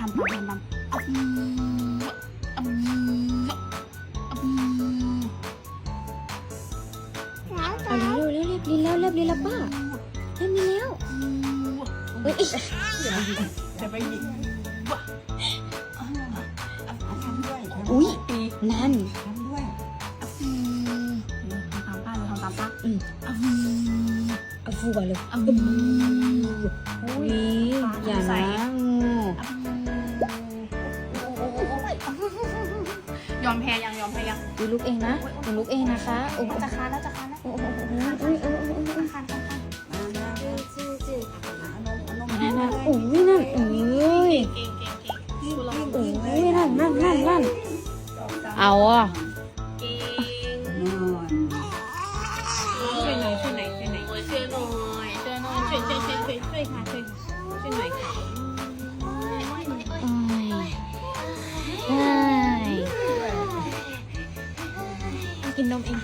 ำเอาเร็วลินแล้วป้าเล่นมีแล้วเฮ้ยจะไปหยิบทำด้วย อุ้ยนั่น ทำด้วย ทำตามป้าเลยทำตามป้าเอาฟูก่อนเลยอุ้ยอย่านะยอมแพ้ยังดูลุกเองนะดูลุกเองนะคะโอ้จะคานนะโอ้คานนั่นโอ้ยนั่นโอ้ยนั่นเอาอ่ะช่วยหน่อยช่วยหน่อยค่ะช่วยหน่อยค่ะกินนมเอง